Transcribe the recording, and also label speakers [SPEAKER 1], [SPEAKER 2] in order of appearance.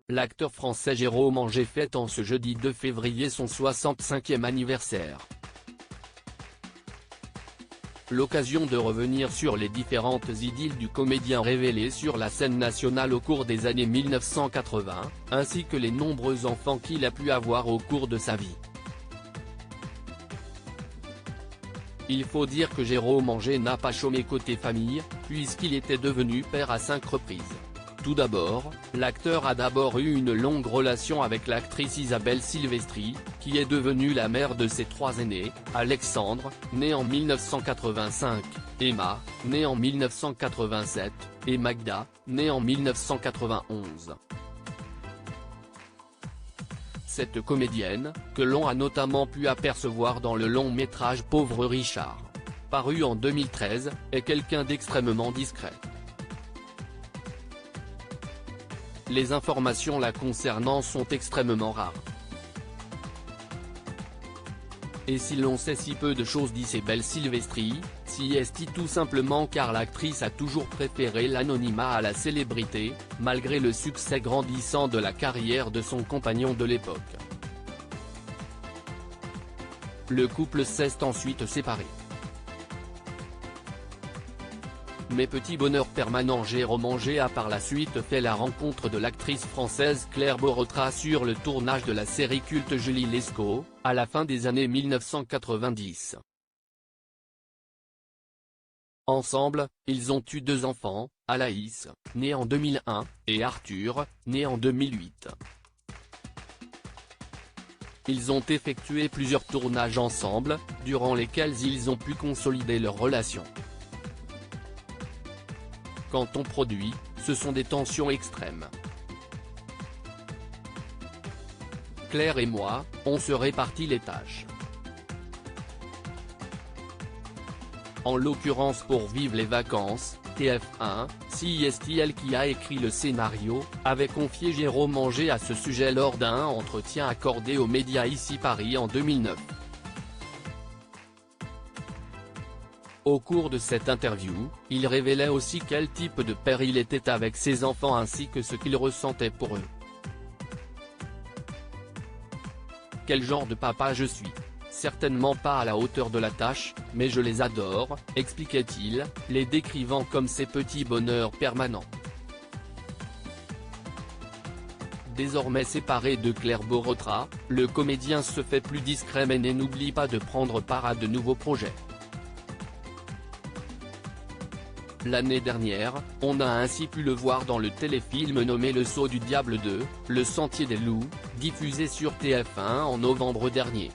[SPEAKER 1] l'acteur français Jérôme Angé fête en ce jeudi 2 février son 65e anniversaire. L'occasion de revenir sur les différentes idylles du comédien révélées sur la scène nationale au cours des années 1980, ainsi que les nombreux enfants qu'il a pu avoir au cours de sa vie. Il faut dire que Jérôme Angé n'a pas chômé côté famille, puisqu'il était devenu père à 5 reprises. Tout d'abord, l'acteur a d'abord eu une longue relation avec l'actrice Isabelle Silvestri, qui est devenue la mère de ses 3 aînés, Alexandre, né en 1985, Emma, née en 1987, et Magda, née en 1991. Cette comédienne, que l'on a notamment pu apercevoir dans le long-métrage Pauvre Richard, paru en 2013, est quelqu'un d'extrêmement discret. Les informations la concernant sont extrêmement rares. Et si l'on sait si peu de choses d'Isabelle Silvestri, si est tout simplement car l'actrice a toujours préféré l'anonymat à la célébrité, malgré le succès grandissant de la carrière de son compagnon de l'époque. Le couple s'est ensuite séparé. Mais petit bonheur permanent, Jérôme Angé a par la suite fait la rencontre de l'actrice française Claire Borotra sur le tournage de la série culte Julie Lescaut, à la fin des années 1990. Ensemble, ils ont eu 2 enfants, Alaïs, né en 2001, et Arthur, né en 2008. Ils ont effectué plusieurs tournages ensemble, durant lesquels ils ont pu consolider leur relation. Quand on produit, ce sont des tensions extrêmes. Claire et moi, on se répartit les tâches. En l'occurrence pour Vive les vacances, TF1, CISTL qui a écrit le scénario, avait confié Jérôme Angé à ce sujet lors d'un entretien accordé aux médias Ici Paris en 2009. Au cours de cette interview, il révélait aussi quel type de père il était avec ses enfants ainsi que ce qu'il ressentait pour eux. Quel genre de papa je suis? Certainement pas à la hauteur de la tâche, mais je les adore, expliquait-il, les décrivant comme ses petits bonheurs permanents. Désormais séparé de Claire Borotra, le comédien se fait plus discret mais n'oublie pas de prendre part à de nouveaux projets. L'année dernière, on a ainsi pu le voir dans le téléfilm nommé Le Sceau du Diable 2, Le Sentier des Loups, diffusé sur TF1 en novembre dernier.